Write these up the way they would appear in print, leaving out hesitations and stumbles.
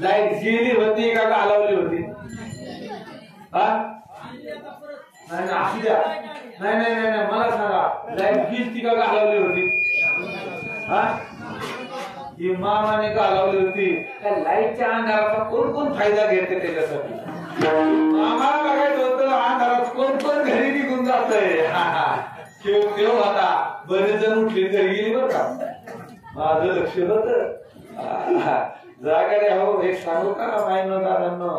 Light गेली होती का घालवली होती? नाही मला सांगा, लाईट गेली का घालवली होती? ही मामाने घालवली होती. त्या लाईटच्या अंधाराचा कोण कोण फायदा घेते त्याच्यासाठी? मामाला बघायचं होतं अंधारात कोण कोण घरी निघून जातंय. केव आता बरेच जण उठले घरी गेली बरं का. माझं लक्ष होत जागाडे. हो एक सांगू का मायनो दादांनो,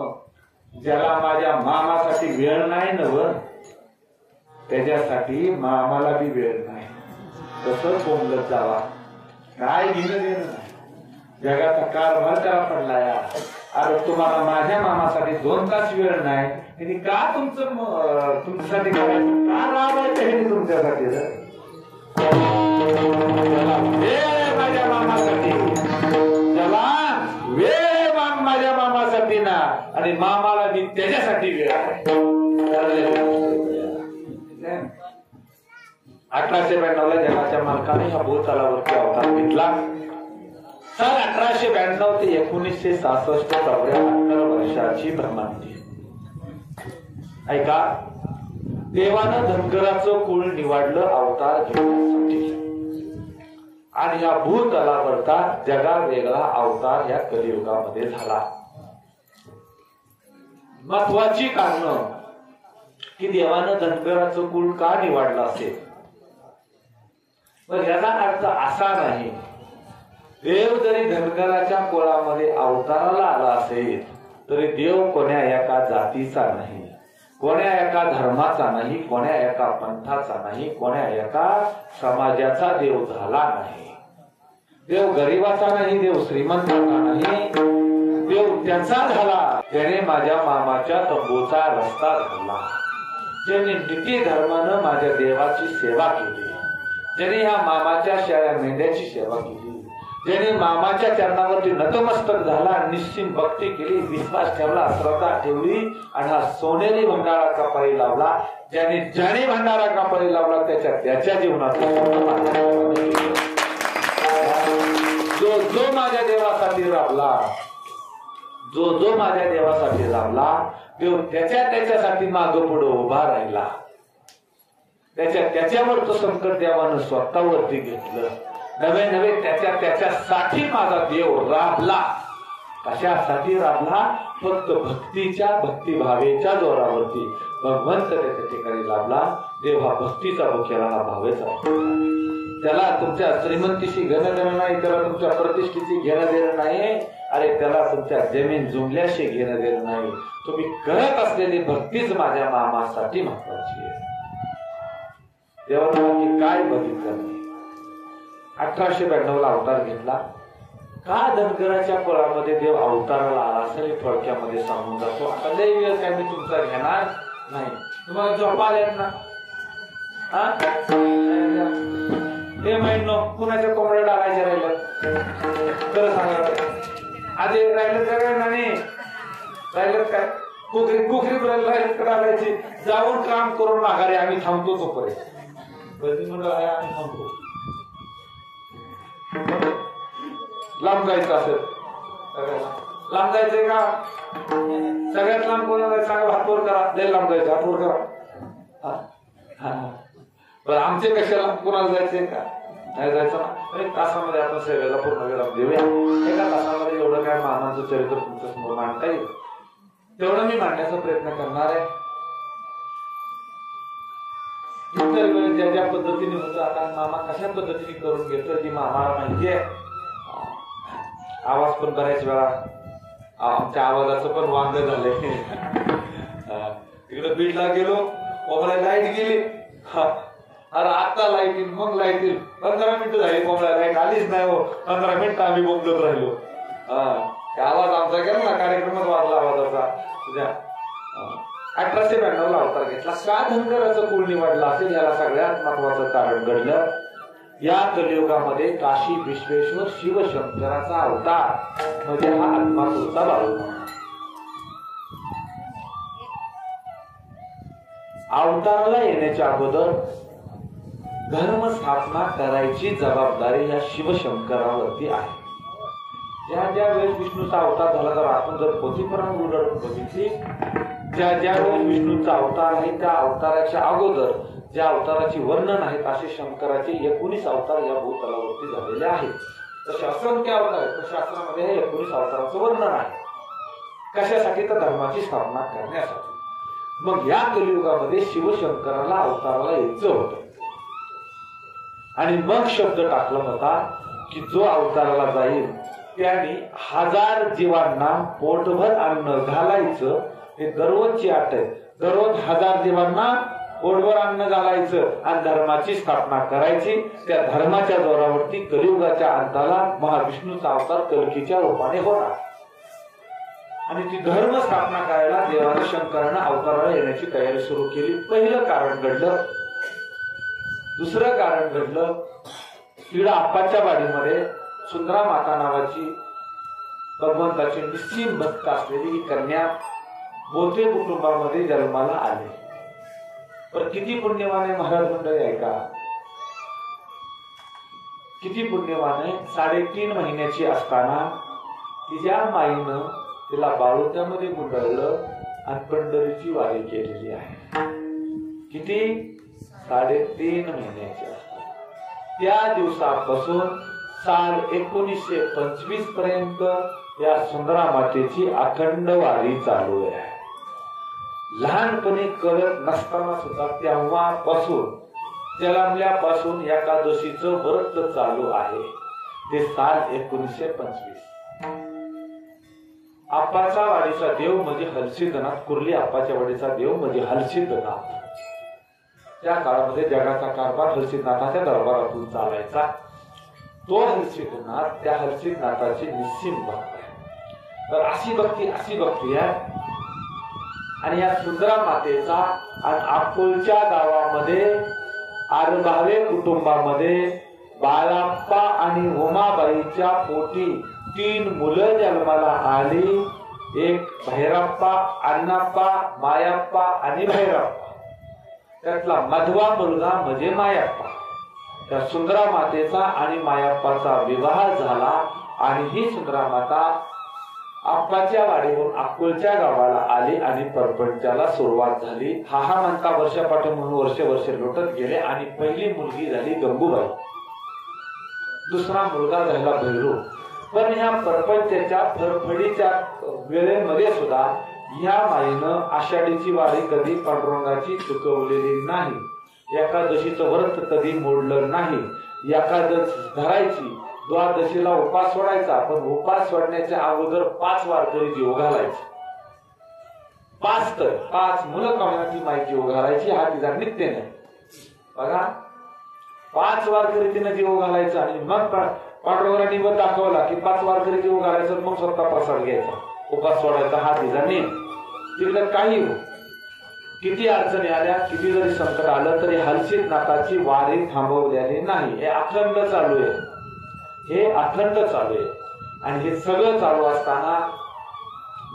ज्याला माझ्या मामासाठी वेळ नाही नव त्याच्यासाठी मामाला बी वेळ नाही. तसंच बोंबलत जावा, काय घेणं देणं नाही. जगाचा कारभार करा पडला या. अरे तुम्हाला माझ्या मामासाठी 2 तास वेळ नाही, त्यांनी का तुमच्यासाठी करायचं, का राबायचं हे तुमच्यासाठी? वेळ माझ्या मामासाठी, ज्याला वेळ माझ्या मामासाठी ना, आणि मामाला बी त्याच्यासाठी वेळ आहे. 1892 ला जगाच्या मालकाने हा भूतलावरती अवतार घेतला. सन 1892 ते 1966 74 वर्षाची भ्रमंती. ऐका, देवानं धनगराचं कुळ निवडलं अवतार घेण्यासाठी, आणि या भूतलावरचा जगा वेगळा अवतार या कलियुगामध्ये झाला. महत्वाची कारण की देवानं धनगराचं कुळ का निवडलं असेल, पण याचा अर्थ असा नाही देव जरी धनगराच्या कुळामध्ये अवताराला आला असेल तरी देव कोण्या एका जातीचा नाही, कोण्या एका धर्माचा नाही, कोण्या एका पंथाचा नाही, कोण्या एका समाजाचा देव झाला नाही. देव गरिबाचा नाही, देव श्रीमंताचा नाही, देव त्याचा झाला ज्याने माझ्या मामाच्या तंबूचा रस्ता धरला, ज्याने नीती धर्मानं माझ्या देवाची सेवा केली, ज्याने या मामाच्या शेळ्या मेंढ्याची सेवा केली, ज्याने मामाच्या चरणावरती नतमस्तक झाला, निश्चित भक्ती केली, विश्वास ठेवला, श्रद्धा ठेवली, आणि हा सोनेरी भंडारा कपाळी लावला. ज्याने भंडारा कपाळी लावला त्याच्या जीवनात जो माझ्या देवासाठी राबला, जो माझ्या देवासाठी राबला, देव त्याच्यासाठी मागं पुढे उभा राहिला. त्याच्यावर तो संकट देवानं स्वतःवरती घेतलं. नवे नवे त्याच्यासाठी माझा देव राबला. कशासाठी राबला? फक्त भक्तिभावेच्या जोरावरती भगवंत त्याच्या ठिकाणी लाभला. देव हा भक्तीचा भुकेला, हा भावेचा. त्याला तुमच्या श्रीमंतीशी घेणं देणं नाही, त्याला तुमच्या प्रतिष्ठेची घेणं देणं नाही, अरे त्याला तुमच्या जमीन जुमल्याशी घेणं देणं नाही. तुम्ही करत असलेली भक्तीच माझ्या मामासाठी महत्वाची आहे. देवाने काय बघितलं नाही. 1892 अवतार घेतला. का धनगराच्या कुळामध्ये देव अवताराला आला असेल थोडक्यामध्ये सांगून जातो. आता लय वेळ काय मी तुमचा घेणार नाही. तुम्हाला झोपा आल्यात ना? हे महिनो कुणाच्या कोंबड्या डागायच्या राहिलं? खरं सांगा. आधी राहिलं काय नाही राहिलं काय? कुकरी राहिलं डागायची. जाऊन काम करून माघारी आम्ही थांबतो तोपर्यंत. मंडळ आहे आम्ही थांबतो. लांब जायचं असेल लांब जायचंय का? सगळ्यात लांब कोणाला जायचं सांगा? हातवर करा. लय लांब जायचं हातवर करा. आमचे कशाला कोणाला जायचंय का? नाही जायचं ना. 1 तासामध्ये आपण सेवेला पूर्ण विराम देऊया. 1 तासामध्ये एवढं काय मानाचं चरित्र तुमच्या समोर मांडता येईल तेवढं मी मांडण्याचा प्रयत्न करणार आहे. इतर वेळेस ज्या ज्या पद्धतीने होतं, आता मामा कशा पद्धतीने करून घेतो ती मामाला माहितीये. आवाज पण बऱ्याच वेळा आमच्या आवाजाचं पण वांग झालंय. तिकडे बीडला गेलो, कोंबड्या लाईट गेली. अरे आता लाईट येईल, मग लाईट येईल. 15 मिनिटं झाली, कोंबड्या लाईट आलीच नाही. हो 15 मिनिटं आम्ही बोंबलत राहिलो. आवाज आमचा गेला ना, कार्यक्रमात वाजला आवाजाचा. 1892 अवतार घेतला. का धनगराचं कुळ निवडला असेल याला सगळ्यात महत्वाचं कारण घडलं. या कलियुगामध्ये काशी विश्वेश्वर शिवशंकराचा अवतार म्हणजे हा आत्मापूरचा बाळूमामा. अवताराला येण्याच्या अगोदर धर्म स्थापना करायची जबाबदारी या शिवशंकरावरती आहे. ज्या वेळेस विष्णूचा अवतार झाला, तर आपण जर पोथीपुराण उलगडून बघितली, ज्या वेळेस विष्णूचा अवतार आहे त्या अवताराच्या अगोदर ज्या अवताराची वर्णन आहेत असे शंकराचे 19 अवतार या भूतलावरती झालेले आहेत. तसे असंख्य अवतार आहेत. शास्त्रामध्ये हे 19 अवताराचं वर्णन आहे. कशासाठी? तर धर्माची स्थापना करण्यासाठी. मग या कलियुगामध्ये शिवशंकराला अवताराला यायचं होतं आणि मग शब्द टाकला होता की जो अवताराला जाईल त्याने 1000 जीवांना पोटभर अन्न घालायचं. हे दररोजची अट आहे. दररोज 1000 जीवांना पोटभर अन्न घालायचं आणि धर्माची स्थापना करायची. त्या धर्माच्या जोरावरती कलियुगाच्या अंताला महाविष्णूचा अवतार कल्कीच्या रूपाने होणार आणि ती धर्म स्थापना करायला देवाने शंकरानं अवताराला येण्याची तयारी सुरू केली. पहिलं कारण घडलं. दुसरं कारण घडलं, तिकडं आप्पाच्या वाडीमध्ये सुंदरा माता नावाची भगवंताची निश्चित भक्त असलेली ही कन्या बोते कुटुंबामध्ये जन्माला आली. पण किती पुण्यवान आहे महाराज मंडळी ऐका. किती पुण्यवान आहे. 3.5 महिन्याची असताना तिच्या माईनं तिला बाळोत्यामध्ये गुंडाळलं आणि पंढरीची वारी केलेली आहे. किती? 3.5 महिन्याची असताना. त्या दिवसापासून साल 1925 पर्यंत या सुंदरा मातेची अखंड वारी चालू आहे. लहानपणी कळत नसताना सुद्धा तेव्हापासून जन्मल्यापासून एकादशीचं व्रत चालू आहे. ते साल 1925. आप्पाचा वाडीचा देव म्हणजे हलसिद्धनाथ. कुर्ली आप्पाच्या वाडीचा देव म्हणजे हलसिद्धनाथ. त्या काळामध्ये जगाचा कारभार हलसिद्धनाथाच्या दरबारातून चालायचा. तो हलसिद्धनाथ त्या हलसिद्धनाथाची निस्सीम भक्त आहे. तर अशी भक्ती आहे. आणि या सुंदरा मातेचा आणि अकोलच्या गावामध्ये आरभावे कुटुंबामध्ये बाळाप्पा आणि उमाबाईच्या पोटी 3 मुलं जन्माला आली. एक भैरप्पा, अण्णाप्पा, मायाप्पा आणि भैरप्पा. त्यातला मधवा मुलगा म्हणजे मायाप्पा. त्या सुंदरा मातेचा आणि मायाप्पाचा विवाह झाला आणि ही सुंदरा माता आप्पाच्या वाडीवरून अक्कोलच्या गावाला आली आणि परपंचाला सुरुवात झाली. हा म्हणता वर्षापाठी म्हणून वर्ष लोटत गेले आणि पहिली मुलगी झाली गंगूबाई, दुसरा मुलगा झाला भैरू. पण ह्या परपंचाच्या फडफडीच्या वेळेमध्ये सुद्धा ह्या माईनं आषाढीची वारी कधी पांडुरंगाची चुकवलेली नाही. एकादशीचं व्रत कधी मोडलं नाही. एकादश धरायची, द्वादशीला उपास सोडायचा, पण उपास सोडण्याच्या अगोदर 5 वारकरी जीव घालायचे. 5 मुलं कमवण्याची माई जीव घालायची. हा तिचा नित्य नाही बघा. 5 वारकरी तिने जीव घालायचा आणि मग पांडुरंगाने निवड दाखवला की 5 वारकरी जीव घालायचं, मग स्वतः प्रसाद घ्यायचा, उपास सोडायचा. हा तिचा नियम. तिकडे काही हो, किती अडचणी आल्या, किती जरी संकट आलं तरी हलसिद्धनाथाची वारी थांबवलेली नाही. हे अखंड चालू आहे, हे अखंड चालू आहे. आणि हे सगळं चालू असताना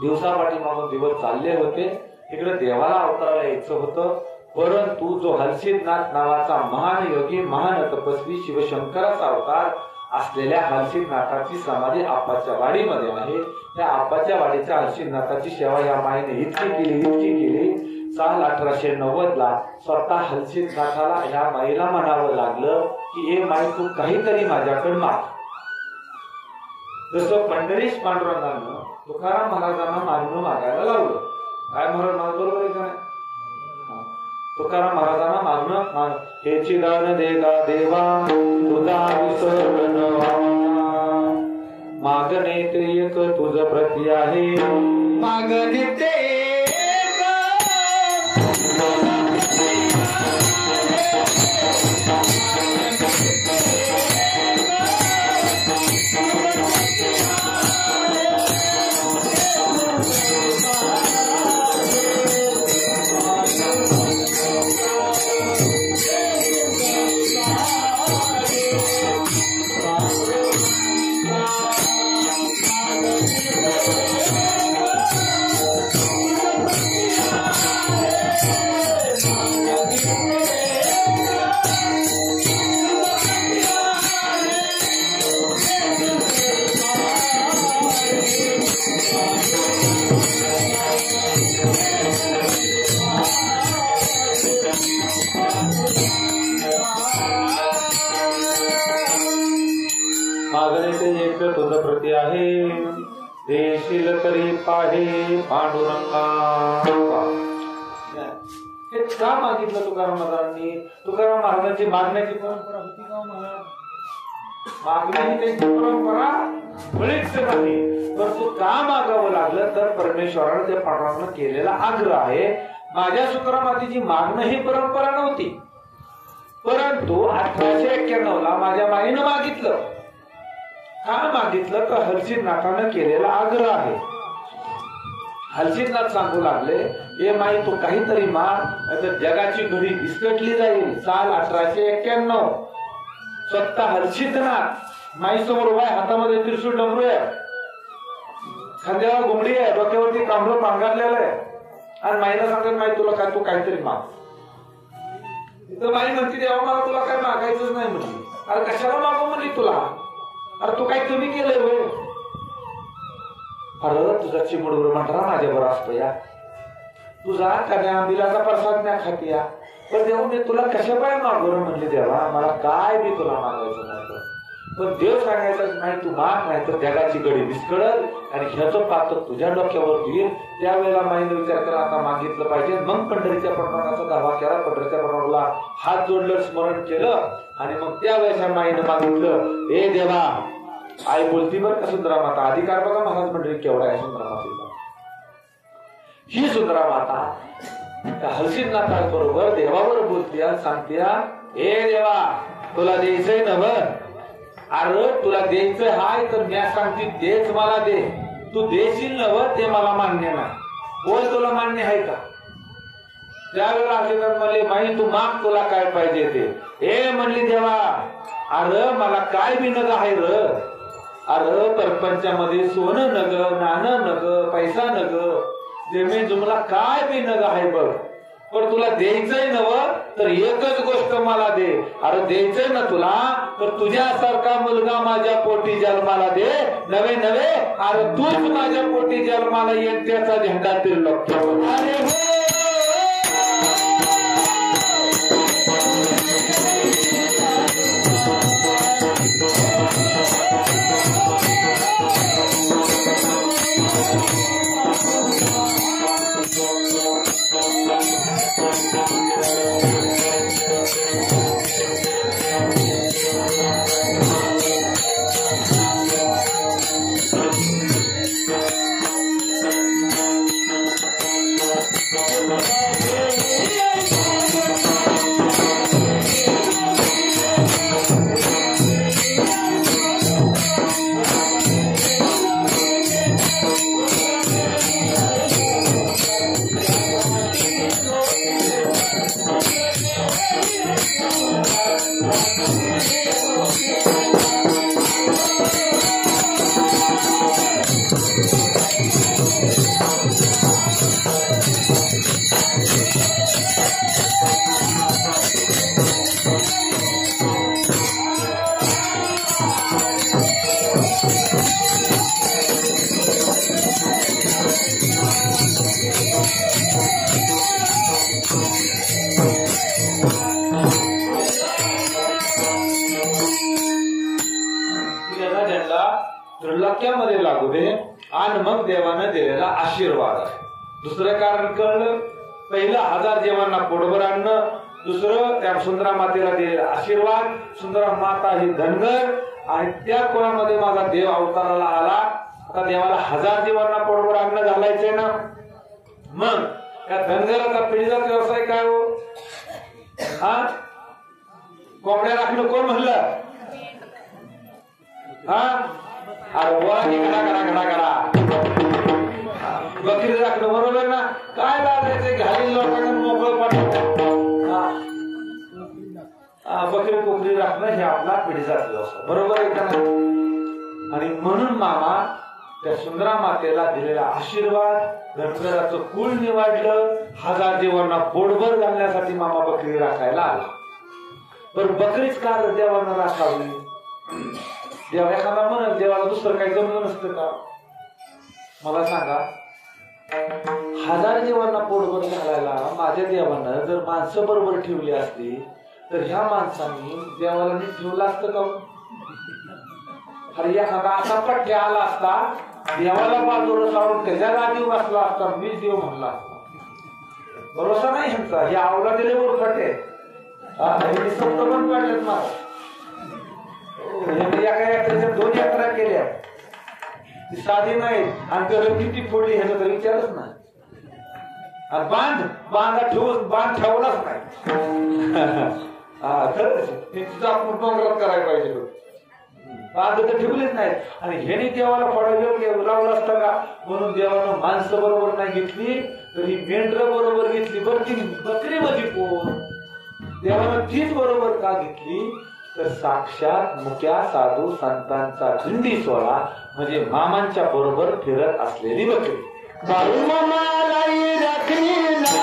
दिवसापाठी मागून दिवस चालले होते. तिकडे देवाला अवतरायला यायचं होतं, परंतु जो हलसिद्धनाथ नावाचा महान योगी, महान तपस्वी, शिवशंकराचा अवतार असलेल्या हलसिद्धनाथाची समाधी आप्पाच्या वाडीमध्ये आहे. त्या आप्पाच्या वाडीच्या हलसिद्धनाथाची सेवा या माईने इतकी केली. साल 1890 स्वतः हलसिद्धनाथाला ह्या माईला म्हणावं लागलं की हे माई तू काहीतरी माझ्याकडे माग. जसं पंढरीश पांडुरंगानं तुकाराम महाराजांना मागणं मागायला लावलं. काय महाराज बरोबर आहे का? तुकाराम महाराजांना मागणं, हे चिदान देगा देवा तुझा विसरण मागणे ते एक तुझ प्रती आहे, मागणे ते आहे, देशील तरी पाहे पांडुरंगा. हे का मागितलं तुकाराम महाराजांनी? तुकाराम महाराजांची मागण्याची परंपरा होती का महाराज? मागण्याची त्यांची परंपरा बळीच नाही, परंतु का मागावं लागलं तर परमेश्वराने त्या पांडुरंगानं केलेला आग्रह आहे. माझ्या तुकारामातीची मागणं ही परंपरा नव्हती, परंतु 1891 माझ्या माईनं मागितलं. का मागितलं तर हलसिद्धनाथानं केलेला आग्रह आहे. हलसिद्धनाथ सांगू लागले, हे माई तू काहीतरी माग, नाहीतर जगाची घडी विस्कटली जाईल. साल 1891 स्वतः हलसिद्धनाथ माई समोर उभा आहे, हातामध्ये त्रिशूळ डमरू आहे, खांद्यावर घुमडी आहे, डोक्यावरती कांबळ पांघरलेलं आहे, आणि माईला सांगतात माई तुला काय, तू काहीतरी माग. तिथं माई म्हणते देवा मला तुला काय मागायचंच नाही म्हणली. अरे कशाला मागू म्हणली तुला? अरे तू काय कमी केलंय होय? अरे तुझा चिमुडवर म्हणता माझ्यावर असतो या, तुझा कन्या बिलाचा प्रसाद नाही खाती या, पण देव मी तुला कशा पाय मागवर म्हणले देवा मला काय बी तुला मागायचं नाही. पण देव सांगायचं नाही तू माग, नाही तर जगाची गडी विस्कळल आणि ह्याचं पात्र तुझ्या डोक्यावर येईल. त्यावेळेला माईने विचार करा आता मागितलं पाहिजे. मग पंढरीच्या पांडुरंगाचा दावा केला, पंढरीच्या पांडुरंगाला हात जोडलं, स्मरण केलं, आणि मग त्यावेळेस माईने मागितलं, हे देवा आई बोलती बरं का सुंदरा माता. अधिकार बघा महाराज मंडळी केवढा आहे सुंदरा मातेचा. ही सुंदरा माता हलसिद्धनाथा बरोबर देवावर बोलते आणि सांगते, हे देवा तुला द्यायचंय नव, अरे तुला द्यायचं हाय तर मी सांगते तेच मला दे. तू देशील नव ते मला मान्य नाही. होय तुला मान्य आहे का? त्यावेळेला हलसिद्धनाथ म्हणले, माई तू माग तुला काय पाहिजे ते. हे म्हणली देवा अरे मला काय बी नग आहे र. अरे परपंचामध्ये सोनं नग, नाणं नग, पैसा नग, जमीन जुमला काय बी नग आहे बघ. पण तुला द्यायचंय नव तर एकच गोष्ट मला दे. अरे द्यायचंय ना तुला तर तुझ्यासारखा मुलगा माझ्या पोटी जन्माला दे. नवे नवे अरे तूच माझ्या पोटी जन्माला येईल त्याचा झेंडा त्रिलोक्यावर. अरे हो त्रिलोक्यामध्ये लागू दे. आणि मग देवानं दिलेला आशीर्वाद आहे. दुसरं कारण कळलं. पहिलं 1000 जीवांना पोटभर आणणं. दुसरं त्या सुंदरा मातेला दिलेला आशीर्वाद. सुंदरा माता ही धनगर आणि त्या कुळामध्ये माझा देव अवताराला आला. आता देवाला 1000 जीवांना पोटभर आणणं घालायचंय ना. मग त्या धनगराचा पिढीचा व्यवसाय काय हो? हा कोंबड्या राखणं कोण म्हणलं? हा अरे बोला की घडा घडा घडा घडा बकरी राखणं बरोबर ना. काय लागायचं घालील लोकांना मोकळं पाठवत. बकरी कोकरी राखणं हे आपला पिढीचा व्यवसाय बरोबर आहे का? आणि म्हणून मामा त्या सुंदरा मातेला दिलेला आशीर्वाद धनगराचं कुळ निवडलं. 1000 जीवांना पोटभर घालण्यासाठी मामा बकरी राखायला आला. पण बकरीच का देवांना राखावी? देवा एखादा म्हणत देवाला दुसरं काही जमलं नसतं का? मला सांगा 1000 जीवांना पोटभर घालायला माझ्या देवानं जर माणसं बरोबर ठेवली असती तर ह्या माणसांनी देवाला नीट ठेवलं असतं का? अरे एखादा असा पट्ट्या आला असता देवाला बाजूला लावून त्याच्या जागी बसला असता. मीच देव म्हणला असता. भरोसा नाही ह्यांचा. हे आवला दिले बरोबर सप्त पण काढलेत मला. एका यात्रेच्या 2 यात्रा केल्या. ती साधी नाही. आणि त्याला किती फोडली ह्याचा तर विचारच नाही. आणि बांधा ठेवून बांध ठेवलाच नाही. खरंच तिचा आपण डोंगरात करायला पाहिजे. बांध तर ठेवलीच नाहीत. आणि ह्याने देवाला फळा लावला असता का? म्हणून देवानं माणसं बरोबर नाही घेतली तरी मेंढर बरोबर घेतली. बरं ती बकरी मध्ये कोण? देवानं तीच बरोबर का घेतली? तर साक्षात मुक्या साधू संतांचा झुंडी सोहळा म्हणजे मामांच्या बरोबर फिरत असलेली बकरी. बाळू मामालाई राखली ना.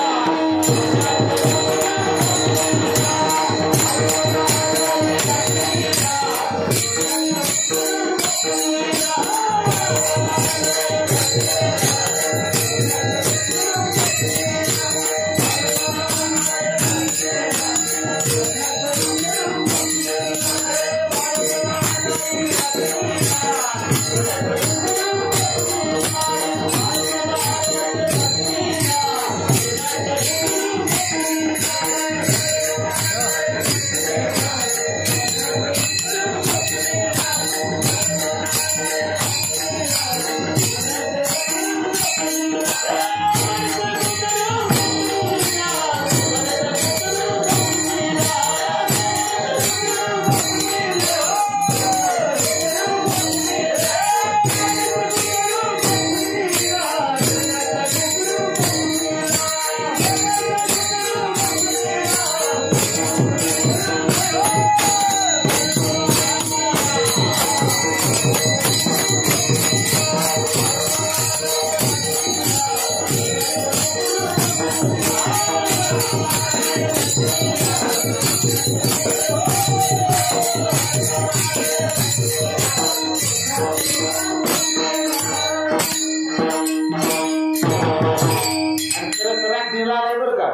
काय दिला नाही बरं का.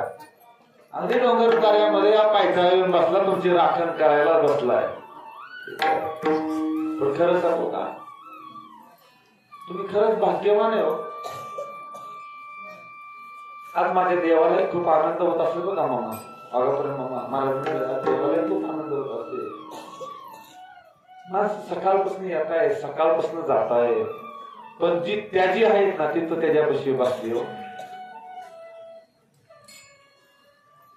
अगदी डोंगर कार्यामध्ये या पायथ्या येऊन बसला, तुमची राखण करायला बसलाय. पण खरंच सांगू का, तुम्ही खरंच भाग्यवान आहे हो. आज माझ्या देवाला खूप आनंद होत असेल बघा मामा. अगोदर मामा मला देवाला खूप आनंद होत असते. माझ सकाळपासून येत आहे, सकाळपासून जात आहे, पण जी त्याची आहेत ना ती तर त्याच्यापाशी बसली हो.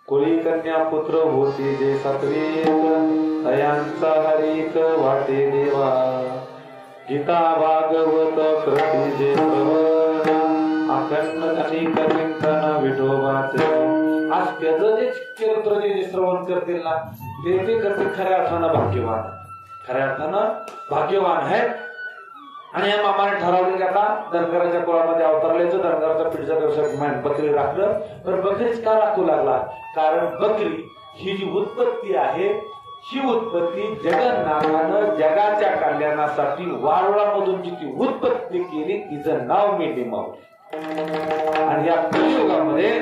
कोळी कन्या पुत्र होती जे सात्विक, अयांचा हरिक वाटे देवा. गीता भागवत कृती जे प्रवण, अखंड अनेक चिंतन विठोबाचे. आज त्याचं जे चरित्र जे श्रवण करतील ना ते करतील खऱ्या अर्थानं भाग्यवान, खऱ्या अर्थानं भाग्यवान आहेत. आणि या मामाने ठरवलं की आता धनगराच्या कुळामध्ये अवतरल्याचं, धनगराचा पिढीचा व्यवसाय बकरी राखलं. पण बकरीच का राखू लागला? कारण बकरी ही जी उत्पत्ती आहे, ही उत्पत्ती जगन्नाथानं जगाच्या कल्याणासाठी वारुळामधून जी ती उत्पत्ती केली, तिचं नाव मी निमावलं. आणि या कलियुगामध्ये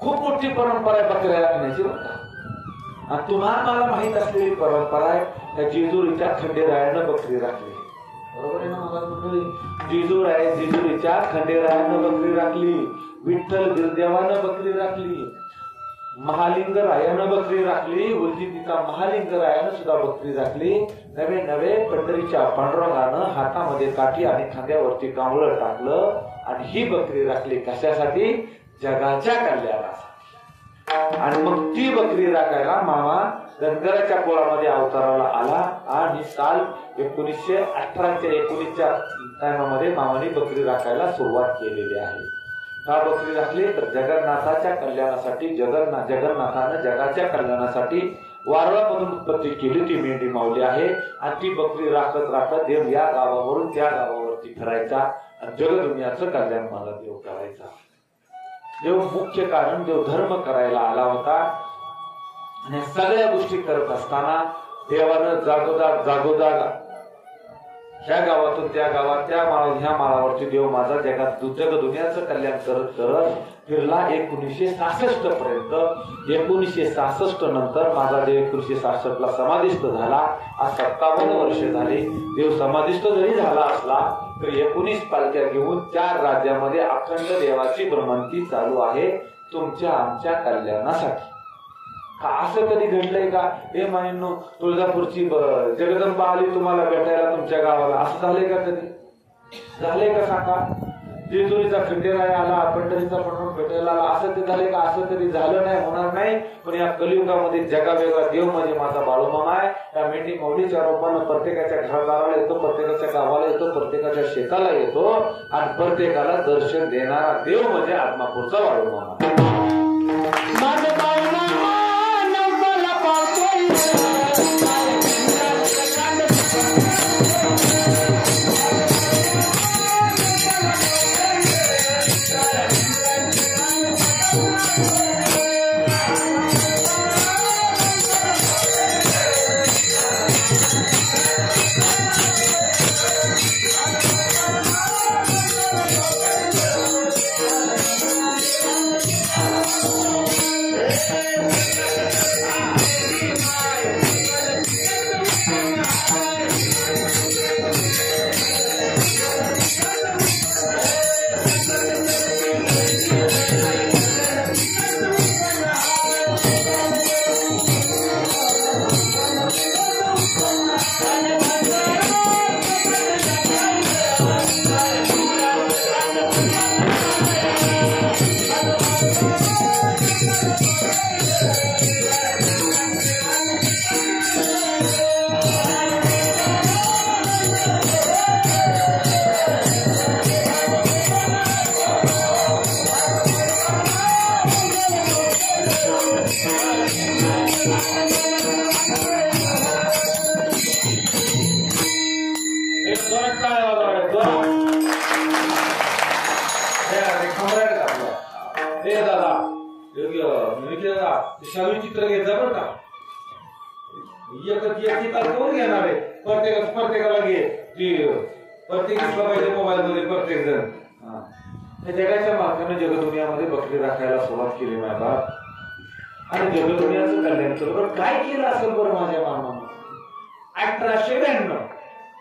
खूप मोठी परंपरा आहे बकऱ्या राखण्याची. आणि तुम्हाला मला माहित असलेली परंपरा आहे त्या जेजुरीच्या खंडेरायानं बकरी राखली. बरोबर आहे ना मला? जेजूर आहे, जेजुरीच्या खंडेरायानं बकरी राखली, विठ्ठल बिरदेवानं बकरी राखली, महालिंगरायानं बकरी राखली, उलजीतीचा महालिंगरायानं सुद्धा बकरी राखली. नवे नवे पंढरीच्या पांडुरंगानं हातामध्ये काठी आणि खांद्यावरती कांवळं टाकलं आणि ही बकरी राखली. कशासाठी? जगाच्या कल्याणासाठी. आणि मग ती बकरी राखायला मामा धनगराच्या कोळामध्ये अवताराला आला. आणि साल 1918-19 टायमामध्ये मामाने बकरी राखायला सुरुवात केलेली आहे. का बकरी राखली? तर जगन्नाथाच्या कल्याणासाठी. जगन्नाथानं जगाच्या कल्याणासाठी वारुळामधून उत्पत्ती केली, ती मेंढी मावली आहे. आणि ती बकरी राखत राखत देव या गावावरून त्या गावावरती फिरायचा आणि जगदुनियाचं कल्याण मला देव करायचा. देव मुख्य कारण देव धर्म करायला आला होता. आणि सगळ्या गोष्टी करत असताना देवानं जागोजाग ह्या गावातून त्या गावात, त्या माळावर ह्या माळावरती देव माझा जगात जगदुनियाचं कल्याण करत करत फिरला 1966 पर्यंत. 1966 नंतर माझा देव 1966 समाधिस्थ झाला. आज 57 वर्ष झाली. देव समाधिस्थ जरी झाला असला तर 19 पालख्या घेऊन 4 राज्यामध्ये अखंड देवाची भ्रमंती चालू आहे तुमच्या आमच्या कल्याणासाठी. का असं कधी घडलंय का? हे माहिनो तुळजापूरची जगदंबा आली तुम्हाला भेटायला तुमच्या गावाला, असं झालंय का? कधी झालंय का सांगा? जेजुरीचा खंडेराय आला, पंढरीचा पंढरपूर भेटायला आला, असं ते झालंय का? असं कधी झालं नाही, होणार नाही. पण या कलियुगामध्ये जगा वेगळा देव म्हणजे माझा बाळूमामा आहे. या मेंढी माऊलीच्या रूपानं प्रत्येकाच्या घरादाराला येतो, प्रत्येकाच्या गावाला येतो, प्रत्येकाच्या शेताला येतो आणि प्रत्येकाला दर्शन देणारा देव म्हणजे आत्मापूरचा बाळूमामा. माझं बाळूमामा चित्र घेतलं बरं का? घेणार आहे प्रत्येकाला घे, प्रत्येक पाहिजे मोबाईल मध्ये प्रत्येक जण. जगाच्या मालकानं जगदुनियामध्ये बकरी राखायला सुरुवात केली माझ्या बाप. आणि जगदुनियाचं कल्याण केलं. बरं काय केलं असेल बरं माझ्या मामानं? 1892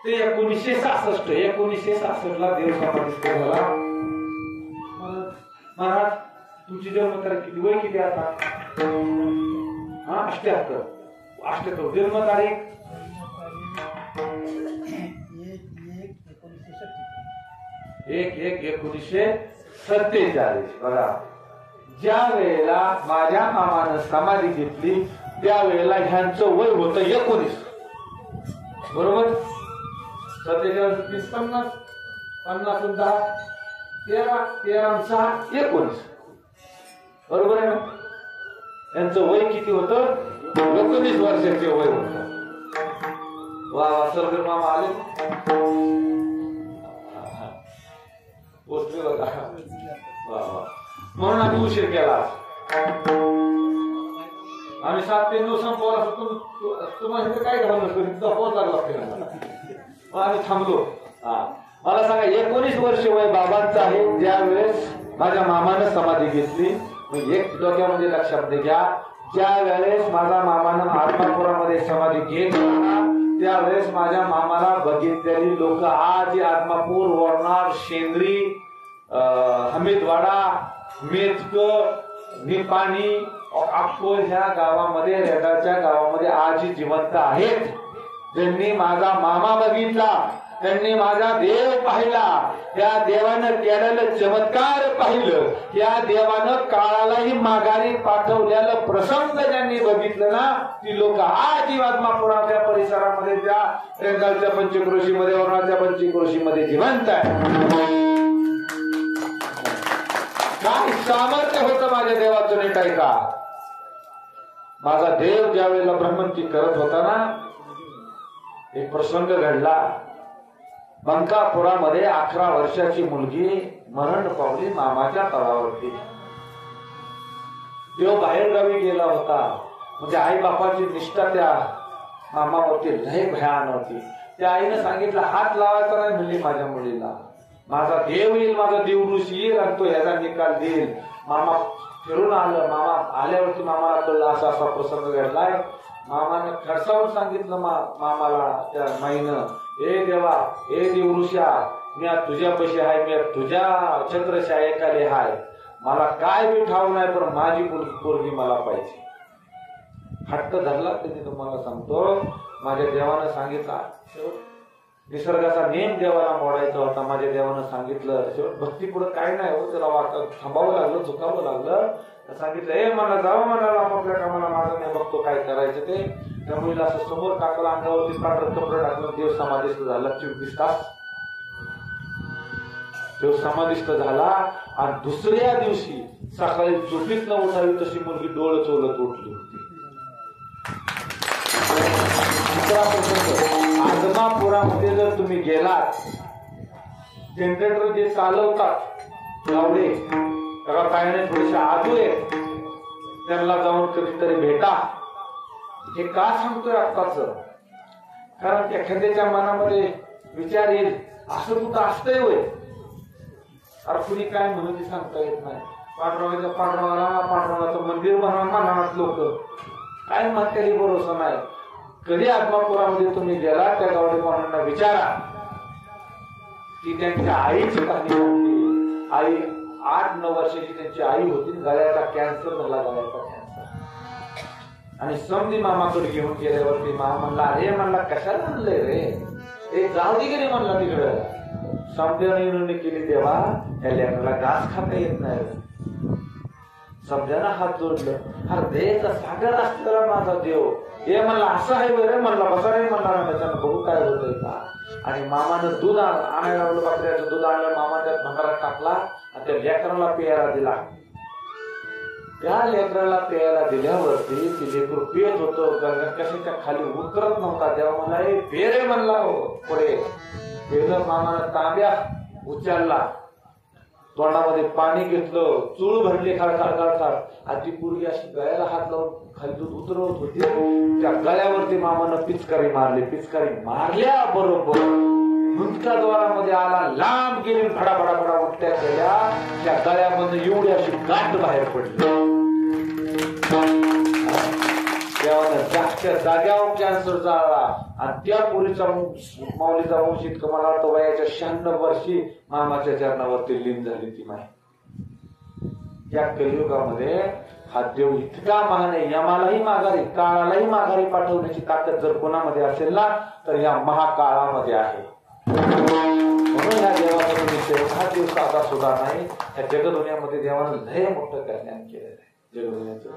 ते 1966 1966 देव समाधीस्थ झाला. महाराज तुमची जन्मतारीख किती, वय किती आता? 78 जन्मतारीख 1/1/1947. बघा, ज्या वेळेला माझ्या मामानं समाधी घेतली त्यावेळेला ह्यांचं वय होतं 19. बरोबर? 47 50 50 10 13 13 19. बरोबर आहे ना? यांचं वय किती होतं? 19 वर्षाचे वय होतं. वा वा, सरगर मामा आले. पोचले बघा. वा वा. म्हणून आम्ही उशीर केला. आम्ही 7 ते 9 संपवला. तुम्हाला काय घालून पोच लागला. आम्ही थांबलो. मला सांगा, 19 वर्ष वय बाबांचं आहे ज्या वेळेस माझ्या मामानं समाधी घेतली. एक डोक्यामध्ये लक्षात घ्या, ज्या वेळेस माझ्या मामानं आत्मापुरामध्ये समाधी घेतली त्यावेळेस माझ्या मामाला बघितलेली लोक आज आत्मापूर, वरनाड, शेंद्री, हमीदवाडा, मेचक, निपाणी, अक्कोल ह्या गावामध्ये, रेडाच्या गावामध्ये आजही जिवंत आहेत. ज्यांनी माझा मामा बघितला, त्यांनी माझा देव पाहिला, त्या देवानं केलेलं चमत्कार पाहिलं, त्या देवानं काळालाही माघारी पाठवलेलं प्रसंग ज्यांनी बघितलं ना, ती लोक आजही आत्मापुराच्या परिसरामध्ये, त्या रेंगालच्या पंचक्रोशीमध्ये, वरणाच्या पंचक्रोशीमध्ये जिवंत आहे. काय सामर्थ्य होतं माझ्या देवाचं, नीट ऐका. माझा देव ज्या वेळेला भ्रमंती करत होता ना, एक प्रसंग घडला. बंकापुरामध्ये 11 वर्षाची मुलगी मरण पावली मामाच्या तळावरती. देव बाहेर गावी गेला होता. म्हणजे आई बापाची निष्ठा त्या मामावरती लय भयान होती. त्या आईनं सांगितलं, हात लावायचा नाही म्हणली माझ्या मुलीला. माझा देव येईल, माझा देवऋषी येईल आणि तो याचा निकाल देईल. मामा फिरून आलं. मामा आल्यावरती मामाला कळलं असा असा प्रसंग घडलाय. मामाने खडसावून सांगितलं मामाला, त्या माईनं, ए देवा, ए देवऋषा, मी तुझ्यापाशी आहे, मी तुझ्या छत्रछायेखाली आहे. मला काय बी ठाऊ नाही, पण माझी पोरगी मला पाहिजे. हट्ट धरला त्यांनी. तुम्हाला सांगतो, माझ्या देवानं सांगितलं, निसर्गाचा नियम देवाला मोडायचा होता. माझ्या देवानं सांगितलं, शेवट भक्ती पुढे काय नाही हो, त्याला थांबावं लागलं, झुकावं लागलं. सांगितलं, ए मला जावं म्हणाला आपापल्या कामाला, माझं नाही बघतो काय करायचं ते. त्या मुलीला असं समोर टाकलं, अंगावरती पांढरं कपडं टाकलं. देव समाधिस्थ झाला. 24 तास देव समाधिस्थ झाला. आणि दुसऱ्या दिवशी सकाळी झोपीत न उठावी तशी मुलगी डोळं चोलत उठली होती. आदमापुरामध्ये जर तुम्ही गेलात, जनरेटर जे चालवतात गावडे, त्याला काय नाही थोडेसे आजू आहेत, त्यांना जाऊन कधीतरी भेटा. हे का सांगतोय आत्ताच? कारण एखाद्याच्या मनामध्ये विचार येईल, असं कुठं असतंय होय? अरे कुणी काय म्हणून सांगता येत नाही. पांडुरंगाचं मंदिर म्हणतात लोक, काय म्हणते भरोसा नाही. कधी आत्मापुरामध्ये तुम्ही गेला, त्या गावडे पाहुण्यांना विचारा की त्यांच्या आईची कहाणी होती. आई 8-9 वर्षाची त्यांची आई होती. गळ्याचा कॅन्सर झाला, गळ्याचा कॅन्सर. आणि समधी मामाकडे घेऊन गेल्यावरती मामा म्हणला, अरे म्हणला कशाला आणलंय रे, ते जाऊ दे गेले म्हणला तिकडं. समध्याने विनंती केली, देवा या लेकराला घास खाता येत नाही. समजाना हात जोडलं, अरे देचा सागर असलेला माझा देव, हे म्हणला असं आहे बरे म्हणला, बसा रे म्हणला, त्याच्यानं बघू काय होतंय का. आणि मामानं दूध आणायला लावलं, बकऱ्याचं दूध आणलं. मामा त्यात भंडारात टाकला आणि त्या लेकराला प्यायला दिला. त्या लेकराला प्यायला दिल्यावरती ती लेकरू पियत होतं, कशाच्या खाली उतरत नव्हता. तेव्हा म्हणला, हे पेरे म्हणला पुढे पेलं. मामानं तांब्या उचलला, तोंडामध्ये पाणी घेतलं, चूळ भरली खळखळ खळखळ. आणि ती पोरगी अशी गळ्याला हात लावून खाली दूध उतरवत होती. त्या गळ्यावरती मामानं पिचकारी मारली. पिचकारी मारल्या बरोबर मुंदका द्वारामध्ये आला, लांब गेली, फडाफडा फडा उलट्या केल्या, त्या गळ्यामधून एवढी अशी गाठ बाहेर पडली. जागच्या जाग्यावर कॅन्सर झाला आणि त्या पुरीचा माऊलीचा वंश इतकं मला वाटतं वयाच्या 96 वर्षी मामाच्या चरणावरती लीन झाली ती माय. या कलियुगामध्ये हा देव इतका महान आहे, यमालाही माघारी, काळालाही माघारी पाठवण्याची ताकद जर कोणामध्ये असेल ना तर या महाकाळामध्ये आहे. म्हणून या देवाचा तुम्ही सेवक हा देव साधा सुद्धा नाही. या जगदुनियामध्ये देवानं लय मोठं कल्याण केलेलं आहे जगदुनियाचं.